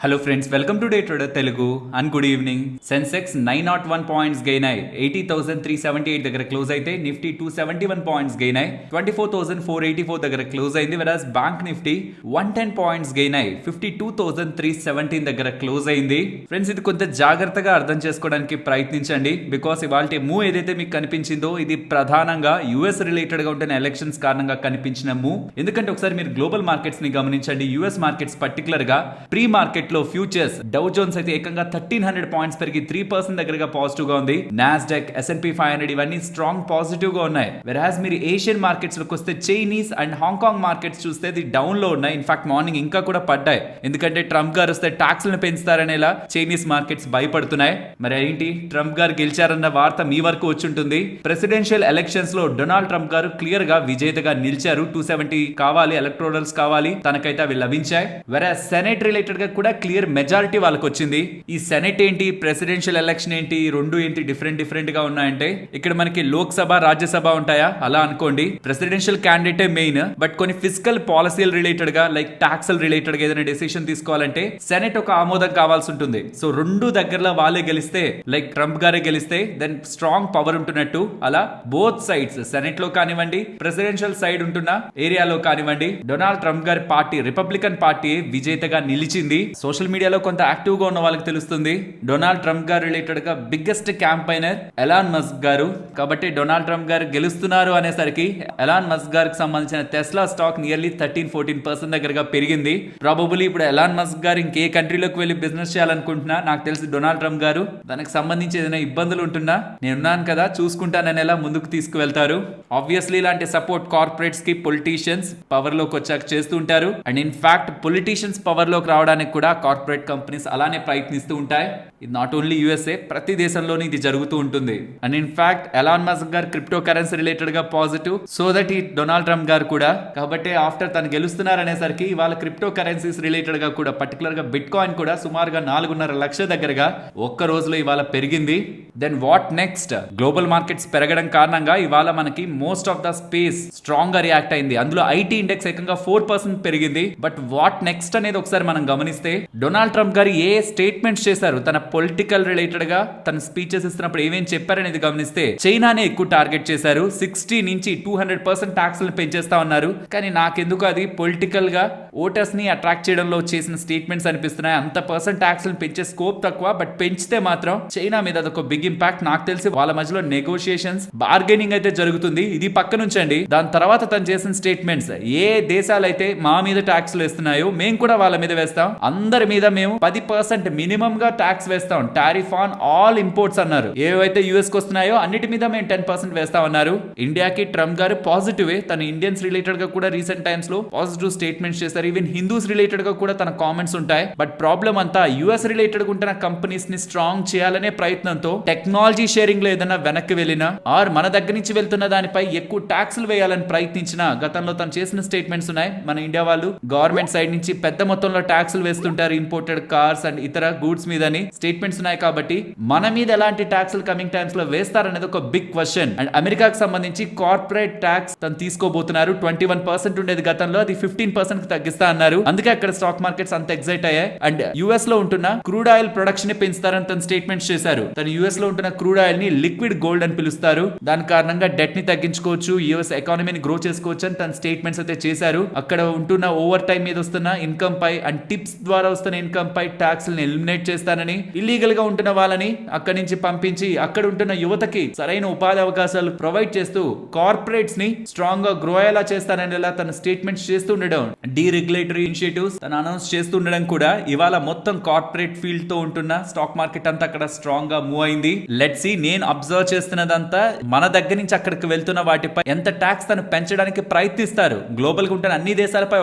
Hello friends, welcome to day trader Telugu and good evening. Sensex 901 points gain అయ్యి 80,378 దగ్గర close అయితే Nifty 271 points gain అయ్యి 24,484 దగ్గర క్లోజ్ అయింది. వెరాస్ బ్యాంక్ నిఫ్టీ 110 పాయింట్స్ గెయిన్ అయ్యి 52,317 దగ్గర క్లోజ్ అయింది. ఫ్రెండ్స్, ఇది కొంత జాగ్రత్తగా అర్థం చేసుకోవడానికి ప్రయత్నించండి. బికాస్ ఇవాళ మూవ్ ఏదైతే మీకు కనిపించిందో ఇది ప్రధానంగా యుఎస్ రిలేటెడ్ గా ఉంటున్న ఎలక్షన్స్ కారణంగా కనిపించిన మూవ్. ఎందుకంటే ఒకసారి మీరు గ్లోబల్ మార్కెట్స్ ని గమనించండి. యుఎస్ మార్కెట్స్ పర్టికులర్ గా ప్రీ మార్కెట్ లో ఫ్యూచర్స్ డౌ జోన్స్ అయితే ఏకంగా 1300 పాయింట్స్ పెరిగి 3% దగ్గరగా పాజిటివ్ గా ఉంది. నాస్డాక్, S&P 500 ఇవన్నీ స్ట్రాంగ్ పాజిటివ్ గా ఉన్నాయి. వెరాజ్ మీరు ఏషియన్ మార్కెట్స్ లోకి వస్తే చైనీస్ అండ్ హాంకాంగ్ మార్కెట్స్ చూస్తే ఇది డౌన్ లో ఉన్నాయి. ఇన్ఫాక్ట్ మార్నింగ్ ఇంకా కూడా పడ్డాయి. ఎందుకంటే ట్రంప్ గారు వస్తే ట్యాక్స్లను పెంచుతారనేలా చైనీస్ మార్కెట్స్ భయపడుతున్నాయి. మరి ఏంటి, ట్రంప్ గారు గెలిచారన్న వార్త మీ వరకు వచ్చుంటుంది. ప్రెసిడెన్షియల్ ఎలక్షన్స్ లో డొనాల్డ్ ట్రంప్ గారు క్లియర్ గా విజేతగా నిలిచారు. 270 కావాలి, ఎలక్ట్రోరల్స్ కావాలి, తనకైతే అవి లభించాయి. వెరాజ్ సెనెట్ రిలేటెడ్ గా కూడా క్లియర్ మెజారిటీ వాళ్ళకి వచ్చింది. ఈ సెనెట్ ఏంటి, ప్రెసిడెన్షియల్ ఎలక్షన్ ఏంటి, రెండు ఏంటి డిఫరెంట్ గా ఉన్నాయంటే ఇక్కడ మనకి లోక్సభ, రాజ్యసభ ఉంటాయా అలా అనుకోండి. ప్రెసిడెన్షియల్ క్యాండిడేటే మెయిన్, బట్ కొన్ని ఫిజికల్ పాలసీలు రిలేటెడ్ గా లైక్ ట్యాక్స్ రిలేటెడ్ గా ఏదైనా డెసిషన్ తీసుకోవాలంటే సెనెట్ ఒక ఆమోదం కావాల్సి ఉంటుంది. సో రెండు దగ్గరలో వాళ్ళే గెలిస్తే, లైక్ ట్రంప్ గారే గెలిస్తే దెన్ స్ట్రాంగ్ పవర్ ఉంటున్నట్టు. అలా బోత్ సైడ్స్, సెనెట్ లో కానివ్వండి, ప్రెసిడెన్షియల్ సైడ్ ఉంటున్న ఏరియాలో కానివ్వండి, డొనాల్డ్ ట్రంప్ గారి పార్టీ, రిపబ్లికన్ పార్టీ విజేతగా నిలిచింది. సోషల్ మీడియాలో కొంత యాక్టివ్ గా ఉన్న వాళ్ళకి తెలుస్తుంది. డొనాల్డ్ ట్రంప్ గారు రిలేటెడ్ గా బిగ్గెస్ట్ క్యాంపైనర్ ఎలాన్ మస్క్ గారు. కాబట్టి డొనాల్డ్ ట్రంప్ గారు గెలుస్తున్నారు అనేసరికి ఎలాన్ మస్క్ గారికి సంబంధించిన టెస్లా స్టాక్ నియర్లీ 13-14% దగ్గరగా పెరిగింది. ప్రాబబుల్లీ ఇప్పుడు ఎలాన్ మస్క్ గారు ఇంకే కంట్రీలోకి వెళ్ళి బిజినెస్ చేయాలనుకుంటున్నా, నాకు తెలిసి డొనాల్డ్ ట్రంప్ గారు దానికి సంబంధించి ఏదైనా ఇబ్బందులు ఉంటున్నా నేనున్నాను కదా చూసుకుంటానని ఎలా ముందుకు తీసుకువెళ్తారు. ఆబ్వియస్లీ ఇలాంటి సపోర్ట్ కార్పొరేట్స్ కి పొలిటీషియన్స్ పవర్ లోకి వచ్చాక చేస్తూ ఉంటారు. అండ్ ఇన్ఫాక్ట్ పొలిటీషియన్స్ పవర్ లోకి రావడానికి కూడా కార్పొరేట్ కంపెనీస్ అలానే ప్రయత్నిస్తూ ఉంటాయి. ఇది నాట్ ఓన్లీ యుఎస్ఏ, ప్రతి దేశంలోనే ఇది జరుగుతూ ఉంటుంది. అండ్ ఇన్ఫాక్ట్ ఎలాన్ మస్క్ గారు క్రిప్టో కరెన్సీ రిలేటెడ్ గా పాజిటివ్, సో దట్ ఈ డొనాల్డ్ ట్రంప్ గారు కూడా. కాబట్టి ఆఫ్టర్ తను గెలుస్తున్నారు అనేసరికి ఇవాళ క్రిప్టో కరెన్సీస్ రిలేటెడ్ గా కూడా పర్టికులర్ గా బిట్ కాయిన్ కూడా సుమారుగా 4.5 లక్షల దగ్గరగా ఒక్క రోజులో ఇవాళ పెరిగింది. Then what next? Global markets పెరగడం కారణంగా ఇవాళ మనకి most of the space strong గా రియాక్ట్ అయింది. అందులో ఐటీ ఇండెక్స్ ఏకంగా 4% పెరిగింది. బట్ వాట్ నెక్స్ట్ అనేది ఒకసారి మనం గమనిస్తే, డొనాల్డ్ ట్రంప్ గారు ఏ స్టేట్మెంట్స్ చేశారు, తన పొలిటికల్ రిలేటెడ్ గా తన స్పీచెస్ ఇస్తున్నప్పుడు ఏమేం చెప్పారనేది గమనిస్తే చైనానే ఎక్కువ టార్గెట్ చేశారు. 60 నుంచి 200% ట్యాక్స్లను పెంచేస్తా ఉన్నారు. కానీ నాకెందుకు అది పొలిటికల్ గా ఓటర్స్ ని అట్రాక్ట్ చేయడంలో చేసిన స్టేట్మెంట్స్ అనిపిస్తున్నాయి. అంత పర్సెంట్ ట్యాక్స్లను పెంచే స్కోప్ తక్కువ, బట్ పెంచితే మాత్రం చైనా మీద అదొక బిగ్ ఇంపాక్ట్. నాకు తెలిసి వాళ్ళ మధ్యలో నెగోషియేషన్స్, బార్గెనింగ్ అయితే జరుగుతుంది. ఇది పక్క నుంచండి. దాని తర్వాత తను చేసిన స్టేట్మెంట్స్, ఏ దేశాలైతే మా మీద ట్యాక్స్లు వేస్తున్నాయో మేము కూడా వాళ్ళ మీద వేస్తాం, అందరి మీద మేము 10% మినిమం గా ట్యాక్స్ వేస్తాం, టారిఫ్ ఆన్ ఆల్ ఇంపోర్ట్స్ అన్నారు. ఏవైతే యుఎస్ కి వస్తున్నాయో అన్నిటి మీద మేము 10% వేస్తాం అన్నారు. ఇండియాకి ట్రంప్ గారు పాజిటివ్, తన ఇండియన్స్ రిలేటెడ్ గా కూడా రీసెంట్ టైమ్స్ లో పాజిటివ్ స్టేట్మెంట్స్ చేస్తారు. ఈవెన్ హిందూస్ రిలేటెడ్ గా కూడా తన కామెంట్స్ ఉంటాయి. బట్ ప్రాబ్లం అంతా యుఎస్ రిలేటెడ్ గా ఉంటున్న కంపెనీస్ ని స్ట్రాంగ్ చేయాలనే ప్రయత్నంతో టెక్నాలజీ షేరింగ్ లో ఏదైనా వెనక్కి వెళ్ళినా ఆర్ మన దగ్గర నుంచి వెళ్తున్న దానిపై ఎక్కువ ట్యాక్స్లు వేయాలని ప్రయత్నించిన గతంలో తను చేసిన స్టేట్మెంట్స్ ఉన్నాయి. మన ఇండియా వాళ్ళు గవర్నమెంట్ సైడ్ నుంచి పెద్ద మొత్తంలో ట్యాక్స్లు వేస్తుంటారు ఇంపోర్టెడ్ కార్స్ అండ్ ఇతర గూడ్స్ మీద స్టేట్మెంట్స్ ఉన్నాయి. కాబట్టి మన మీద ఎలాంటి ట్యాక్స్లు కమింగ్ టైమ్స్ లో వేస్తారనేది ఒక బిగ్ క్వశ్చన్. అండ్ అమెరికాకి సంబంధించి కార్పొరేట్ ట్యాక్స్ తను తీసుకోబోతున్నారు. 21% ఉండేది గతంలో, అది 15% కి తగ్గిస్తా అన్నారు. అందుకే అక్కడ స్టాక్ మార్కెట్స్ అంత ఎగ్జైట్ అయ్యాయి. అండ్ యుఎస్ లో ఉంటున్న క్రూడ్ ఆయిల్ ప్రొడక్షన్ ని పెంచుతారని తను స్టేట్మెంట్స్ చేశారు. తను యుఎస్ లో ఉంటున్న క్రూడ్ ఆయిల్ ని లిక్విడ్ గోల్డ్ అని పిలుస్తారు. దాని కారణంగా డెట్ ని తగ్గించుకోవచ్చు, యుఎస్ ఎకానమీని గ్రో చేసుకోవచ్చు అని తన స్టేట్మెంట్స్ అయితే చేశారు. అక్కడ ఉంటున్న ఓవర్ టైం మీద వస్తున్న ఇన్కమ్ పై అండ్ టిప్స్ ద్వారా వస్తున్న ఇన్కమ్ పై ట్యాక్స్ ఎలిమినేట్ చేస్తానని, ఇల్లీగల్ గా ఉంటున్న వాళ్ళని అక్కడి నుంచి పంపించి అక్కడ ఉంటున్న యువతకి సరైన ఉపాధి అవకాశాలు ప్రొవైడ్ చేస్తూ కార్పొరేట్స్ ని స్ట్రాంగ్ గా గ్రో అయ్యేలా చేస్తాననేలా తన స్టేట్మెంట్స్ చేస్తూ ఉండడం, డీరెగ్యులేటరీ ఇనిషియేటివ్స్ తను అనౌన్స్ చేస్తూ ఉండడం కూడా ఇవాళ మొత్తం కార్పొరేట్ ఫీల్డ్ తో ఉంటున్న స్టాక్ మార్కెట్ అంతా అక్కడ స్ట్రాంగ్ గా మూవ్ అయింది. లెట్స్ సీ, నేను అబ్జర్వ్ చేస్తున్నదంతా మన దగ్గర నుంచి అక్కడికి వెళ్తున్న వాటిపై ఎంత ట్యాక్స్ తను పెంచడానికి ప్రయత్నిస్తారు. గ్లోబల్ గా ఉంటున్న అన్ని దేశాలపై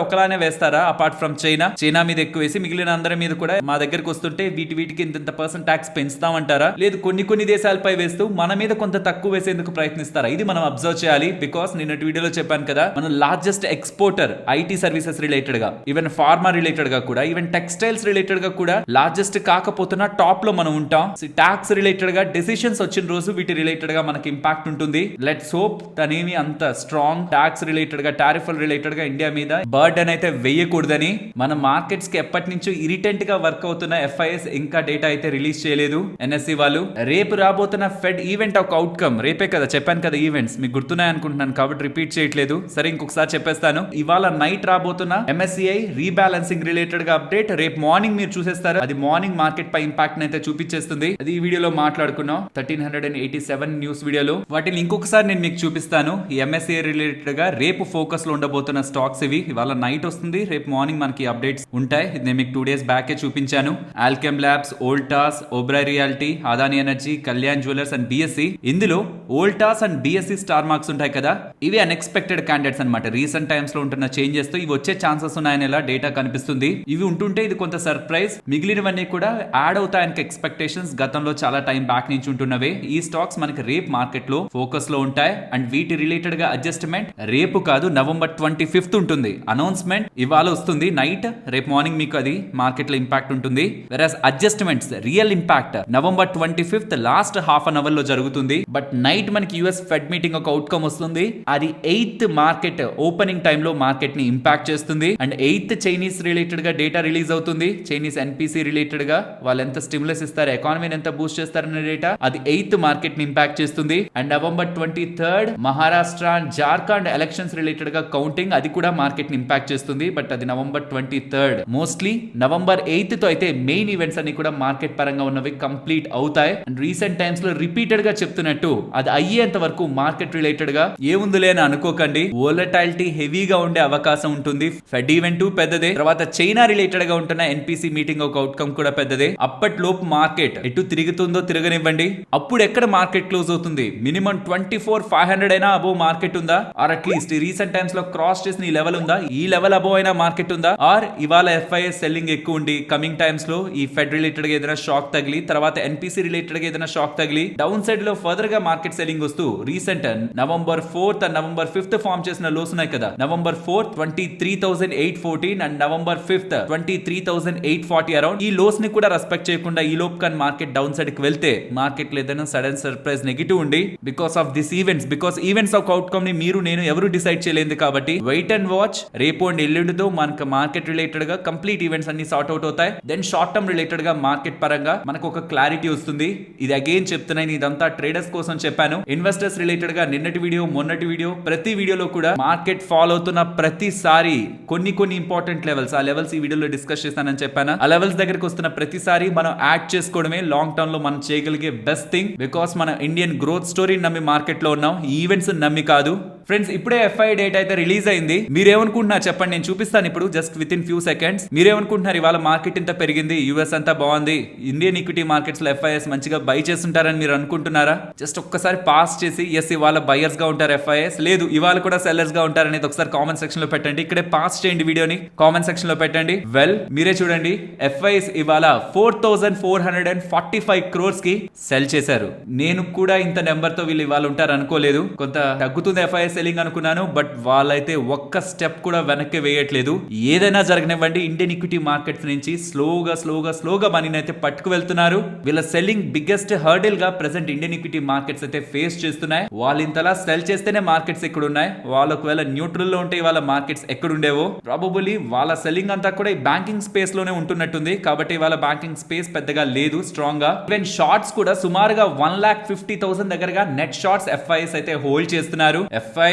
ఒకలానే వేస్తారా? అపార్ట్ ఫ్రమ్ చైనా మీద ఎక్కువ వేసి మిగిలిన అందరి మీద కూడా మా దగ్గరకు వస్తుంటే వీటికి ఇంత పర్సెంట్ ట్యాక్స్ పెంచుతామంటారా? లేదు కొన్ని దేశాలపై వేస్తూ మన మీద కొంత తక్కువ వేసేందుకు ప్రయత్నిస్తారా? ఇది మనం అబ్జర్వ్ చేయాలి. బికాస్ నిన్నటి వీడియోలో చెప్పాను కదా, మనం largest exporter IT services related గా, ఈవెన్ ఫార్మా రిలేటెడ్ గా కూడా, ఈవెన్ టెక్స్టైల్స్ రిలేటెడ్ గా కూడా లార్జెస్ట్ కాకపోతున్నా టాప్ లో మనం ఉంటాం. ట్యాక్స్ రిలేటెడ్ గా డెసిషన్స్ వచ్చిన రోజు వీటి రిలేటెడ్ గా మనకి ఇంపాక్ట్ ఉంటుంది. లెట్స్ హోప్ తనేమి అంత స్ట్రాంగ్ ట్యాక్స్ రిలేటెడ్ గా, టారిఫ్ రిలేటెడ్ గా ఇండియా మీద బర్డెన్ అయితే వేయకూడదని. మన మార్కెట్స్ కి ఎప్పటి నుంచి కొంచెం ఇరిటెంట్ గా వర్క్ అవుతున్న FIS ఇంకా డేటా అయితే రిలీజ్ చేయలేదు. NSE వాళ్ళు రేపు రాబోతున్న ఫెడ్ ఈవెంట్ ఒక అవుట్కమ్ రేపే కదా చెప్పాను కదా, ఈవెంట్స్ మీకు గుర్తున్నాయి అనుకుంటున్నాను కాబట్టి రిపీట్ చేయట్లేదు. సరే ఇంకొకసారి చెప్పేస్తాను. ఇవాళ నైట్ రాబోతున్న MSCI రీబ్యాలెన్సింగ్ రిలేటెడ్ గా అప్డేట్ రేపు మార్నింగ్ మీరు చూసేస్తారు. అది మార్నింగ్ మార్కెట్ పై ఇంపాక్ట్ అయితే చూపించేస్తుంది. అది ఈ వీడియోలో మాట్లాడుకున్నాం 1387 న్యూస్ వీడియోలో. వాటిని ఇంకొకసారి నేను మీకు చూపిస్తాను. ఈ MSCI రిలేటెడ్ గా రేపు ఫోకస్ లో ఉండబోతున్న స్టాక్స్ ఇవి. ఇవాళ నైట్ వస్తుంది, రేపు మార్నింగ్ మనకి అప్డేట్స్ ఉంటాయి. ఇది నేను మీకు 2 days బ్యాక్ చూపించాను. Alkem labs, Voltas, Oberoi reality, Adani energy, Kalyan jewellers and BSE. ఇందులో Voltas and BSE star marks ఉంటాయి కదా, ఇవి అన్ఎక్స్పెక్టెడ్ క్యాండిడేట్స్ అన్నమాట. రీసెంట్ టైమ్స్ లో ఉంటున్న చేంజెస్ తో ఇవి వచ్చే ఛాన్సెస్ ఉన్నాయని ఇలా డేటా కనిపిస్తుంది. ఇవి ఉంటుంటే ఇది కొంత సర్ప్రైజ్. మిగిలినవన్నీ కూడా యాడ్ అవుతాయని ఎక్స్పెక్టేషన్స్ గతంలో చాలా టైం బ్యాక్ నుంచి ఉంటున్నవే. ఈ స్టాక్స్ మనకి రేపు మార్కెట్ లో ఫోకస్ లో ఉంటాయి. అండ్ వీటి రిలేటెడ్ గా అడ్జస్ట్మెంట్ రేపు కాదు, November 25th ఉంటుంది. అనౌన్స్మెంట్ ఇవాళ వస్తుంది నైట్, రేపు మార్నింగ్ మీకు అది మార్కెట్ లో ఇంపాక్ట్ ఉంటుంది. Whereas adjustments real impact November 25th last half an hour లో జరుగుతుంది. బట్ నైట్ మనకి US ఫెడ్ మీటింగ్ ఒక అవుట్కమ్ వస్తుంది. అది 8th మార్కెట్ ఓపెనింగ్ టైమ్ లో మార్కెట్ ని ఇంపాక్ట్ చేస్తుంది. అండ్ 8th చైనీస్ రిలేటెడ్ గా డేటా రిలీజ్ అవుతుంది. చైనీస్ NPC రిలేటెడ్ గా వాళ్ళు ఎంత స్టిమ్యులస్ ఇస్తారు, ఎకానమీని ఎంత బూస్ట్ చేస్తారనే డేటా అది 8th మార్కెట్ ని ఇంపాక్ట్ చేస్తుంది. And November 23rd Maharashtra and Jharkhand elections related గా కౌంటింగ్, అది కూడా మార్కెట్ ని ఇంపాక్ట్ చేస్తుంది. బట్ అది November 23rd. Mostly November 8th తో అయితే మెయిన్ ఈవెంట్స్ అన్ని కూడా మార్కెట్ పరంగా ఉన్నవి కంప్లీట్ అవుతాయి. అండ్ రీసెంట్ టైమ్స్ లో రిపీటెడ్ గా చెప్తున్నట్టు అది అయ్యేంత వరకు మార్కెట్ రిలేటెడ్ గా ఏముందిలే అని అనుకోకండి. వోలటాలిటీ హెవీగా ఉండే అవకాశం ఉంటుంది. ఫెడ్ ఈవెంట్ పెద్దదే, తర్వాత చైనా రిలేటెడ్ గా ఉంటున్న NPC మీటింగ్ ఒక అవుట్కమ్ కూడా పెద్దదే. అప్పట్లోపు మార్కెట్ ఎటు తిరుగుతుందో తిరగనివ్వండి. అప్పుడు ఎక్కడ మార్కెట్ క్లోజ్ అవుతుంది, మినిమం 24,500 అయినా అబోవ్ మార్కెట్ ఉందా, ఆర్ అట్లీస్ట్ రీసెంట్ టైమ్స్ లో క్రాస్ చేసిన ఈ లెవెల్ ఉందా, ఈ లెవెల్ అబోవ్ అయినా మార్కెట్ ఉందా, ఆర్ ఇవాళ FIS సెల్లింగ్ ఎక్కువ ఉండి కమింగ్ టైమ్స్ లో ఈ ఫెడ్ రిలేటెడ్ గా ఏదైనా షాక్ తగిలి, తర్వాత NPC రిలేటెడ్ గా ఏదైనా షాక్ తగిలి డౌన్ సైడ్ లో ఫర్దర్ గా మార్కెట్ సెల్లింగ్ వస్తూ recent November 4th and November 5th form చేసిన లోస్ ఉన్నాయి కదా, November 4th 23,814 and November 5th 23,840 around. ఈ లోస్ ని కూడా రెస్పెక్ట్ చేయకుండా ఈ లోపు కానీ మార్కెట్ డౌన్ సైడ్ కి వెళ్తే మార్కెట్ లో ఏదైనా సడన్ సర్ప్రైజ్ నెగిటివ్ ఉండి because of this events, because events of outcome ని మీరు నేను ఎవరు డిసైడ్ చేయలేదు కాబట్టి వెయిట్ అండ్ వాచ్. రేపు అండ్ ఎల్లుండితో మనకు మార్కెట్ రిలేటెడ్ గా కంప్లీట్ ఈవెంట్స్ అన్ని సార్ట్ అవుట్ అవుతాయి. దెన్ షార్ట్ టర్మ్ రిలేటెడ్ గా మార్కెట్ పరంగా మనకు ఒక క్లారిటీ వస్తుంది. ఇది అగైన్ చెప్తున్నాను, ఇదంతా ట్రేడర్స్ కోసం చెప్పాను. ఇన్వెస్టర్స్ రిలేటెడ్ గా నిన్నటి వీడియో, మొన్నటి వీడియో, ప్రతి వీడియోలో కూడా మార్కెట్ ఫాలో అవుతున్న ప్రతిసారి కొన్ని ఇంపార్టెంట్ లెవెల్స్, ఆ లెవెల్స్ ఈ వీడియోలో డిస్కస్ చేస్తానని చెప్పాను. ఆ లెవెల్స్ దగ్గరికి వస్తున్న ప్రతిసారి మనం యాడ్ చేసుకోవడమే లాంగ్ టర్మ్ లో మనం చేయగలిగే బెస్ట్ థింగ్. బికాస్ మన ఇండియన్ గ్రోత్ స్టోరీ నమ్మి మార్కెట్ లో ఉన్నాం, ఈ ఈవెంట్స్ నమ్మి కాదు. ఫ్రెండ్స్ ఇప్పుడే FI డేటా అయితే రిలీజ్ అయింది. మీరేమనుకుంటున్నారు చెప్పండి, నేను చూపిస్తాను ఇప్పుడు just with in few seconds. మీరేమనుకుంటున్నారు, ఇవాళ మార్కెట్ ఇంత పెరిగింది, US అంతా బాగుంది, ఇండియన్ ఈక్విటీ మార్కెట్స్ లో FIS మంచిగా బై చేస్తుంటారని మీరు అనుకుంటున్నారా? జస్ట్ ఒక్కసారి పాస్ చేసి ఎస్ ఇవాళ బయర్స్ గా ఉంటారు FIS, లేదు ఇవాళ కూడా సెల్లర్స్ గా ఉంటారు అనేది ఒకసారి కామెంట్ సెక్షన్ లో పెట్టండి. ఇక్కడే పాస్ చేయండి వీడియోని, కామెంట్ సెక్షన్ లో పెట్టండి. వెల్ మీరే చూడండి, FIS ఇవాళ 4,445 crores కి సెల్ చేశారు. నేను కూడా ఇంత నెంబర్ తో వీళ్ళు ఇవాళ ఉంటారు అనుకోలేదు. కొంత తగ్గుతుంది FIS సెల్లింగ్ అనుకున్నాను, బట్ వాళ్ళైతే ఒక్క స్టెప్ కూడా వెనక్కి వేయట్లేదు. ఏదైనా జరగనివ్వండి, ఇండియన్ ఈక్విటీ మార్కెట్స్ నుంచి స్లోగా మనీని అయితే పట్టుకు వెళ్తున్నారు. వీళ్ళ సెల్లింగ్ బిగ్గెస్ట్ హర్డిల్ గా ప్రెసెంట్ ఇండియన్ ఈక్విటీ మార్కెట్స్ అయితే ఫేస్ చేస్తున్నాయి. వాళ్ళు ఇంతలా సెల్ చేస్తేనే మార్కెట్స్ ఎక్కడ ఉన్నాయి, వాళ్ళు ఒకవేళ న్యూట్రల్ లో ఉంటే వాళ్ళ మార్కెట్స్ ఎక్కడ ఉండేవో. ప్రాబబుల్లీ వాళ్ళ సెల్లింగ్ అంతా కూడా ఈ బ్యాంకింగ్ స్పేస్ లోనే ఉంటున్నట్టుంది. కాబట్టి వాళ్ళ బ్యాంకింగ్ స్పేస్ పెద్దగా లేదు స్ట్రాంగ్ గా. ఈవెన్ షార్ట్స్ కూడా సుమారుగా 1,50,000 దగ్గరగా నెట్ షార్ట్స్ FIS అయితే హోల్డ్ చేస్తున్నారు. FIS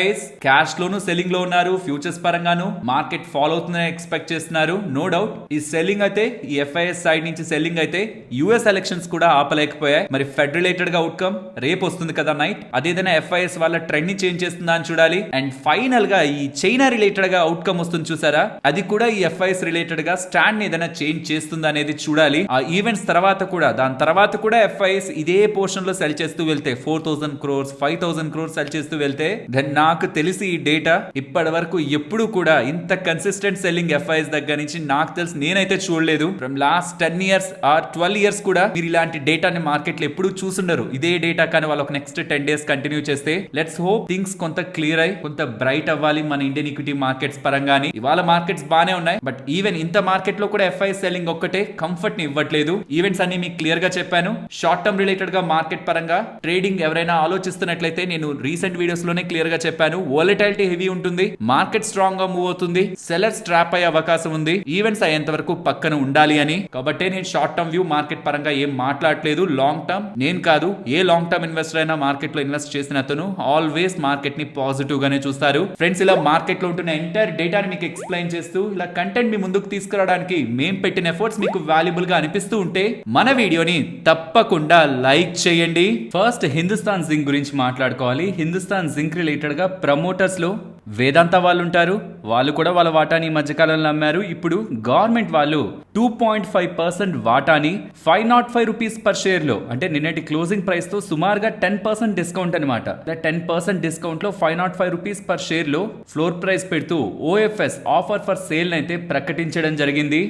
క్యాష్ లోను సెల్లింగ్ లో ఉన్నారు, ఫ్యూచర్స్ పరంగాను మార్కెట్ ఫాలో అవుతుందని ఎక్స్పెక్ట్ చేస్తున్నారు. నో డౌట్ ఈ సెల్లింగ్ అయితే, ఈ FIS సైడ్ నుంచి సెల్లింగ్ అయితే US ఎలక్షన్స్ కూడా ఆపలేకపోయాయి. మరి ఫెడ్ రిలేటెడ్ గా అవుట్కమ్ రేపు వస్తుంది కదా నైట్, అదేదైనా FIS వాళ్ళ ట్రెండ్ ని చేంజ్ చేస్తుందా అని చూడాలి. అండ్ ఫైనల్ గా ఈ చైనా రిలేటెడ్ గా అవుట్కమ్ వస్తుంది చూసారా, అది కూడా ఈ FIS రిలేటెడ్ గా స్టాండ్ ఏదైనా చేంజ్ చేస్తుందా అనేది చూడాలి. ఆ ఈవెంట్స్ తర్వాత కూడా, దాని తర్వాత కూడా FIS ఇదే పోర్షన్ లో సెల్ చేస్తూ వెళ్తే 4,000 crores 5,000 crores సెల్ చేస్తూ వెళ్తే దెన్ నాకు తెలిసి ఈ డేటా ఇప్పటి వరకు ఎప్పుడు కూడా ఇంత కన్సిస్టెంట్ సెల్లింగ్ FIS దగ్గర నుంచి నాకు తెలిసి నేనైతే చూడలేదు. From last 10 years or 12 years కూడా మీరు ఇలాంటి డేటాని మార్కెట్ లో ఎప్పుడు చూసుండరు. ఇదే డేటా కానీ వాళ్ళు ఒక నెక్స్ట్ 10 days కంటిన్యూ చేస్తే లెట్స్ హోప్ థింగ్స్ కొంత క్లియర్ అయి కొంత బ్రైట్ అవ్వాలి మన ఇండియన్ ఈక్విటీ మార్కెట్స్ పరంగాని. ఇవాళ మార్కెట్స్ బానే ఉన్నాయి, బట్ ఈవెన్ ఇంత మార్కెట్ లో కూడా FIS సెల్లింగ్ ఒక్కటే కంఫర్ట్ ని ఇవ్వట్లేదు. ఈవెంట్స్ అన్ని మీకు క్లియర్ గా చెప్పాను. షార్ట్ టర్మ్ రిలేటెడ్ గా మార్కెట్ పరంగా ట్రేడింగ్ ఎవరైనా ఆలోచిస్తున్నట్లయితే నేను రీసెంట్ వీడియోస్ లోనే క్లియర్ గా చెప్పాను. వోలటిలిటీ హెవీ ఉంటుంది, మార్కెట్ స్ట్రాంగ్ గా మూవ్ అవుతుంది, సెలర్స్ ట్రాప్ అయ్యే అవకాశం ఉంది, ఈవెంట్స్ అయ్యేంత వరకు పక్కన ఉండాలి అని. కాబట్టి నేను షార్ట్ టర్మ్ వ్యూ మార్కెట్ పరంగా ఏం మాట్లాడలేదు. లాంగ్ టర్మ్ నేను కాదు, ఏ లాంగ్ టర్మ్ ఇన్వెస్టర్ అయినా మార్కెట్ లో ఇన్వెస్ట్ చేసిన అతను ఆల్వేస్ మార్కెట్ ని పాజిటివ్ గానే చూస్తారు. ఫ్రెండ్స్, ఇలా మార్కెట్ లో ఉంటున్న ఎంటైర్ డేటాని మీకు ఎక్స్ప్లెయిన్ చేస్తూ ఇలా కంటెంట్ మీ ముందుకు తీసుకురావడానికి మేము పెట్టిన ఎఫర్ట్స్ మీకు వాల్యుబుల్ గా అనిపిస్తూ ఉంటే మన వీడియోని తప్పకుండా లైక్ చేయండి. ఫస్ట్ హిందుస్థాన్ జింక్ గురించి మాట్లాడుకోవాలి. హిందుస్థాన్ జింక్ రిలేటెడ్ గా ప్రమోటర్స్ లో వేదాంత వాళ్ళు ఉంటారు. వాళ్ళు కూడా వాళ్ళ వాటాని మధ్యకాలంలో అమ్మారు. ఇప్పుడు గవర్నమెంట్ వాళ్ళు 2.5% వాటాని 505 రూపీస్ పర్ షేర్ లో, అంటే నిన్నటి క్లోజింగ్ ప్రైస్ తో సుమారుగా 10% డిస్కౌంట్ అనమాట. 10% డిస్కౌంట్ లో 505 రూపీస్ పర్ షేర్ లో ఫ్లోర్ ప్రైస్ పెడుతూ ఓఎఫ్ఎస్ ఆఫర్ ఫర్ సేల్ అయితే ప్రకటించడం జరిగింది.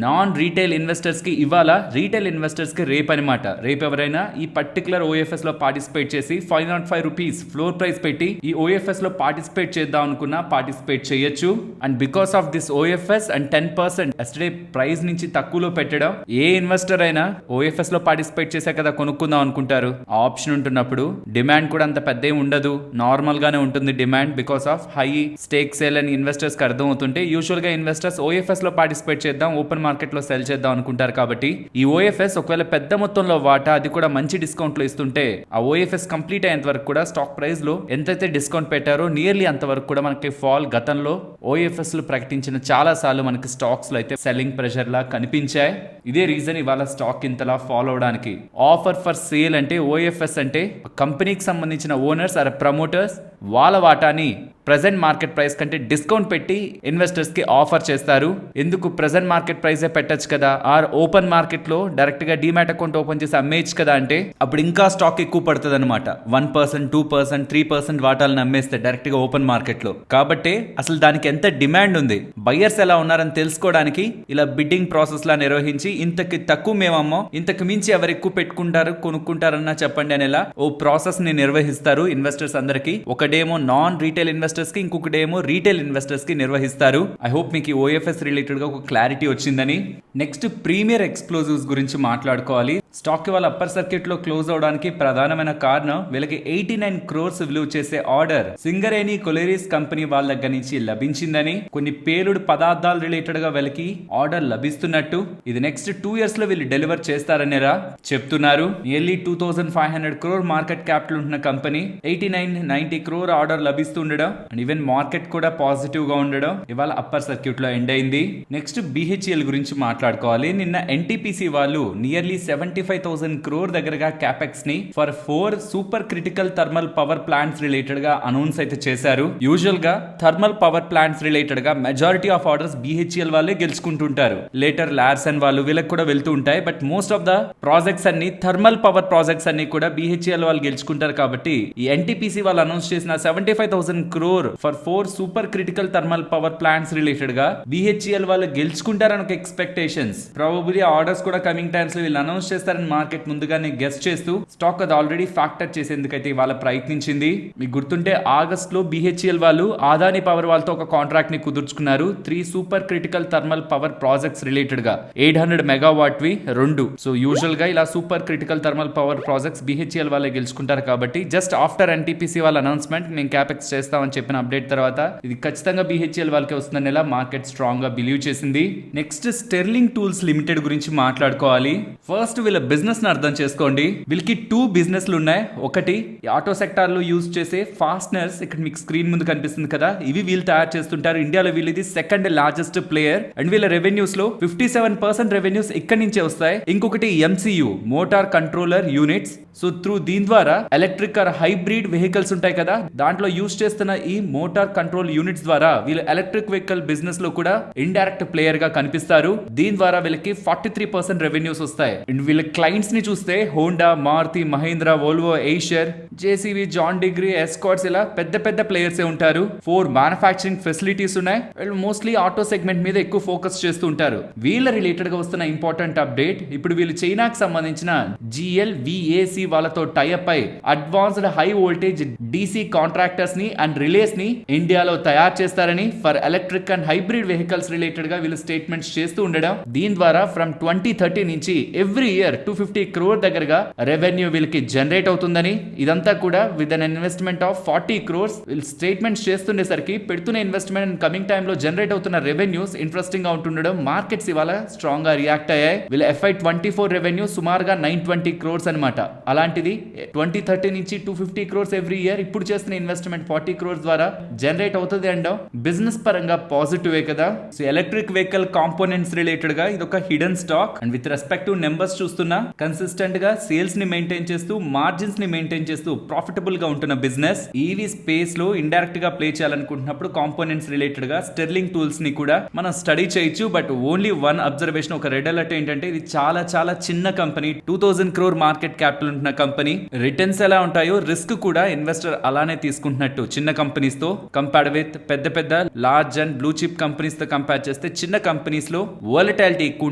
నాన్ రీటైల్ ఇన్వెస్టర్స్ కి ఇవాళ, రీటైల్ ఇన్వెస్టర్స్ కి రేపు అనమాట. రేపు ఎవరైనా ఈ పర్టికులర్ ఓఎఫ్ఎస్ లో పార్టిసిపేట్ చేసి 505 రూపీస్ ఫ్లోర్ ప్రైస్ పెట్టి ఈ ఓఎఫ్ఎస్ లో పార్టిసిపేట్ చేద్దాం అనుకున్నా పార్టిసిపేట్ చేయొచ్చు. And because of this OFS and 10% yesterday price నుంచి తక్కువలో పెట్టడం, ఏ ఇన్వెస్టర్ అయినా ఓఎఫ్ఎస్ లో పార్టిసిపేట్ చేసే కదా కొనుక్కుందాం అనుకుంటారు. ఆ ఆప్షన్ ఉంటున్నప్పుడు డిమాండ్ కూడా అంత పెద్ద ఉండదు, నార్మల్ గానే ఉంటుంది demand. Because of high stake sale అని ఇన్వెస్టర్స్ కి అర్థం అవుతుంటే యూజువల్ గా ఇన్వెస్టర్స్ ఓఎఫ్ఎస్ లో పార్టిసిపేట్ చేద్దాం, ఓపెన్ మార్కెట్ లో సెల్ చేద్దాం అనుకుంటారు. కాబట్టి ఈ ఓఎఫ్ఎస్ ఒకవేళ పెద్ద మొత్తంలో వాటా, అది కూడా మంచి డిస్కౌంట్ లో ఇస్తుంటే ఆ ఓఎఫ్ఎస్ కంప్లీట్ అయ్యేంత వరకు కూడా స్టాక్ ప్రైస్ లో ఎంతైతే డిస్కౌంట్ పెట్టారో నియర్లీ అంతవరకు కూడా మనకి ఫాల్ గతంలో ఓఎఫ్ఎస్ లు ప్రకటించిన చాలా సార్లు మనకి స్టాక్స్ లో అయితే సెల్లింగ్ ప్రెషర్ లా కనిపించాయి. ఇదే రీజన్ ఇవాళ స్టాక్ ఇంతలా ఫాలో అవడానికి. ఆఫర్ ఫర్ సేల్ అంటే ఓఎఫ్ఎస్ అంటే కంపెనీకి సంబంధించిన ఓనర్స్ ఆర్ ప్రమోటర్స్ వాళ్ళ వాటాని ప్రెజెంట్ మార్కెట్ ప్రైస్ కంటే డిస్కౌంట్ పెట్టి ఇన్వెస్టర్స్ కి ఆఫర్ చేస్తారు. ఎందుకు ప్రెజెంట్ మార్కెట్ ప్రైసే పెట్టచ్చు కదా, ఆర్ ఓపెన్ మార్కెట్ లో డైరెక్ట్ గా డీమ్యాట్ అకౌంట్ ఓపెన్ చేసి అమ్మేయచ్చు కదా, అంటే అప్పుడు ఇంకా స్టాక్ ఎక్కువ పడుతుంది అనమాట. 1%, 2%, 3% వాటాలను అమ్మేస్తే డైరెక్ట్ గా ఓపెన్ మార్కెట్ లో. కాబట్టి అసలు దానికి ఎంత డిమాండ్ ఉంది, బయ్యర్స్ ఎలా ఉన్నారని తెలుసుకోవడానికి ఇలా బిడ్డింగ్ ప్రాసెస్ లా నిర్వహించి ఇంతకి తక్కువ మేమమ్మో, ఇంతకు మించి ఎవరు ఎక్కువ పెట్టుకుంటారు కొనుక్కుంటారన్నా చెప్పండి అనేలా ఓ ప్రాసెస్ ని నిర్వహిస్తారు ఇన్వెస్టర్స్ అందరికి. ఒకడేమో నాన్ రీటైల్ ఇన్వెస్టర్స్ కి, ఇంకొకటేమో రీటైల్ ఇన్వెస్టర్స్ కి నిర్వహిస్తారు. ఐ హోప్ మీకు ఓఎఫ్ఎస్ రిలేటెడ్ గా ఒక క్లారిటీ వచ్చిందని. నెక్స్ట్ ప్రీమియర్ ఎక్స్ప్లోజివ్స్ గురించి మాట్లాడుకోవాలి. స్టాక్ వాళ్ళ అప్పర్ సర్క్యూట్ లో క్లోజ్ అవడానికి ప్రధానమైన కారణం వీళ్ళకి 89 crores విలువ చేసే ఆర్డర్ సింగరేణి కొలేరీస్ కంపెనీ వాళ్ళ దగ్గర నుంచి లభించిందని, కొన్ని పేలుడు పదార్థాలు రిలేటెడ్ గా వీళ్ళకి ఆర్డర్ లభిస్తున్నట్టు, ఇది నెక్స్ట్ 2 years లో వీళ్ళు డెలివర్ చేస్తారనేరా చెప్తున్నారు. నియర్లీ 2500 crore మార్కెట్ క్యాపిటల్ ఉంటున్న కంపెనీ 89-90 crore ఆర్డర్ లభిస్తుండడం అండ్ ఈవెన్ మార్కెట్ కూడా పాజిటివ్ గా ఉండడం ఇవాళ అప్పర్ సర్క్యూట్ లో ఎండ్ అయింది. నెక్స్ట్ BHEL గురించి మాట్లాడుకోవాలి. నిన్న ఎన్టీపీసీ వాళ్ళు నియర్లీ 75,000 crore దగ్గరగా క్యాపెక్స్ ని for 4 super critical thermal power plants related గా అనౌన్స్ అయితే చేశారు. యూజువల్ గా థర్మల్ పవర్ ప్లాంట్స్ రిలేటెడ్ గా మెజారిటీ ఆఫ్ ఆర్డర్స్ BHEL వాళ్ళే గెలుచుకుంటుంటారు. లేటర్ లార్సన్ వాళ్ళు వీళ్ళకి కూడా వెళ్తూ ఉంటాయి. But most of the projects అన్ని థర్మల్ పవర్ ప్రాజెక్ట్స్ అన్ని కూడా BHEL వాళ్ళు గెలుచుకుంటారు. కాబట్టి ఈ ఎన్టీపీసీ వాళ్ళు అనౌన్స్ చేసిన 75,000 crore for 4 super critical thermal power plants related గా BHEL వాళ్ళు గెలుచుకుంటారని ఒక ఎక్స్పెక్టేషన్స్, ప్రాబబ్లీ ఆర్డర్స్ కూడా కమింగ్ టైమ్స్ లో వీళ్ళు అనౌన్స్ చేస్తారని మార్కెట్ ముందుగానే గెస్ చేస్తూ స్టాక్ అది ఆల్రెడీ ఫ్యాక్టర్ చేసేందుకైతే ఇవాళ ప్రయత్నించింది. మీకు గుర్తుంటే ఆగస్ట్ లో BHEL వాళ్ళు ఆదాని పవర్ వాళ్ళతో ఒక కాంట్రాక్ట్ ని కుదుర్చుకున్నారు. 3 super critical thermal power projects related గా 800 మెగావాట్ వి 2. సో యూజువల్ గా ఇలా super critical thermal power projects BHEL వాళ్ళే గెలుచుకుంటారు. కాబట్టి జస్ట్ ఆఫ్టర్ ఎన్టీపీసీ వాళ్ళ అనౌన్స్మెంట్ మేము క్యాపెక్స్ చేస్తామని చెప్పిన అప్డేట్ తర్వాత ఇది ఖచ్చితంగా BHEL వాళ్ళకి వస్తుందని మార్కెట్ స్ట్రాంగ్ గా బిలీవ్ చేసింది. నెక్స్ట్ స్టెర్లింగ్ టూల్స్ లిమిటెడ్ గురించి మాట్లాడుకోవాలి. ఫస్ట్ వీళ్ళ బిజినెస్ ని అర్థం చేసుకోండి. వీళ్ళకి 2 బిజినెస్లు ఉన్నాయి. ఒకటి ఆటో సెక్టార్ లో యూజ్ చేసే ఫాస్ట్నర్స్, ఇక్కడ మీకు స్క్రీన్ ముందు కనిపిస్తుంది కదా, ఇవి వీళ్ళు తయారు చేస్తుంటారు. ఇండియాలో వీళ్ళు ఇది సెకండ్ లార్జెస్ట్ ప్లేయర్ అండ్ వీళ్ళ రెవెన్యూస్ లో 57% రెవెన్యూస్ ఇక్కడి నుంచే వస్తాయి. ఇంకొకటి MCU motor controller units. So దీని ద్వారా ఎలక్ట్రిక్ ఆర్ హైబ్రిడ్ వెహికల్స్ ఉంటాయి కదా, దాంట్లో యూజ్ చేస్తున్న ఈ మోటార్ కంట్రోల్ యూనిట్స్ ద్వారా వీళ్ళు ఎలక్ట్రిక్ వెహికల్ బిజినెస్ లో కూడా ఇండైరెక్ట్ ప్లేయర్ గా కనిపిస్తారు. దీని ద్వారా వీళ్ళకి 43% రెవెన్యూస్ వస్తాయి. అండ్ వీళ్ళ క్లయింట్స్ ని చూస్తే Honda, Maruti, Mahindra, Volvo, Eicher, JCB, John Deere, Escorts ఇలా పెద్ద పెద్ద ప్లేయర్స్ ఉంటారు. 4 మ్యానుఫ్యాక్చరింగ్ ఫెసిలిటీస్ ఉన్నాయి. వీళ్ళు మోస్ట్లీ ఆటో సెగ్మెంట్ మీద ఎక్కువ ఫోకస్ చేస్తూ ఉంటారు. వీళ్ళ రిలేటెడ్ గా వస్తున్న ఇంపార్టెంట్ అప్డేట్, ఇప్పుడు వీళ్ళు చైనాకి సంబంధించిన GLVAC వాళ్ళతో టైఅప్ అయి advanced high voltage DC contractors ని అండ్ రిలేస్ ని ఇండియాలో తయారు చేస్తారని for electric and hybrid vehicles related గా వీళ్ళు స్టేట్మెంట్స్ చేస్తూ ఉండడం. దీని ద్వారా ఫ్రమ్ 2030 నుంచి ఎవ్రీ ఇయర్ 250 crore దగ్గరగా రెవెన్యూ వీళ్ళకి జనరేట్ అవుతుందని, ఇదంతా కూడా with an investment of 40 crores వీళ్ళు స్టేట్మెంట్స్ చేస్తుండేసరికి పెడుతున్న ఇన్వెస్ట్మెంట్ కమింగ్ టైమ్ లో జనరేట్ అవుతున్న రెవెన్యూస్ ఇంట్రెస్టింగ్ గా ఉంటుండడం మార్కెట్స్ ఇవాళ స్ట్రాంగ్ గా రియాక్ట్ అయ్యాయి. వీళ్ళ FY24 రెవెన్యూ సుమారుగా 920 crores అనమాట. అలాంటిది 2030 నుంచి 250 crores ఎవ్రీ ఇయర్ ఇప్పుడు చేస్తున్న ఇన్వెస్ట్మెంట్ 40 crores ద్వారా జనరేట్ అవుతుంది అండ్ బిజినెస్ పరంగా పాజిటివే కదా. So electric vehicle components related గా ఇది ఒక hidden stock and with respect to numbers చూస్తున్నా కన్సిస్టెంట్ గా సేల్స్ ని మెయింటైన్ చేస్తూ మార్జిన్స్ ని మెయింటైన్ చేస్తూ ప్రాఫిటబుల్ గా ఉంటున్న బిజినెస్. ఈవీ స్పేస్ లో ఇండైరెక్ట్ గా ప్లే చేయాలనుకుంటున్నప్పుడు కాంపోనెంట్స్ రిలేటెడ్ గా స్టెర్లింగ్ టూల్స్ ని కూడా మనం స్టడీ చేయొచ్చు. బట్ ఓన్లీ వన్ అబ్జర్వేషన్, ఒక రెడ్ అలర్ట్ ఏంటంటే ఇది చాలా చాలా చిన్న కంపెనీ, 2000 crore మార్కెట్ క్యాపిటల్ ఉంటున్న కంపెనీ. రిటర్న్స్ ఎలా ఉంటాయో రిస్క్ కూడా ఇన్వెస్టర్ అలానే తీసుకుంటున్నట్టు చిన్న కంపెనీస్ తో కంపేర్డ్ విత్ పెద్ద పెద్ద large and blue chip companies తో కంపేర్ చేస్తే చిన్న కంపెనీస్ లో వోలటాలిటీ ఎక్కువ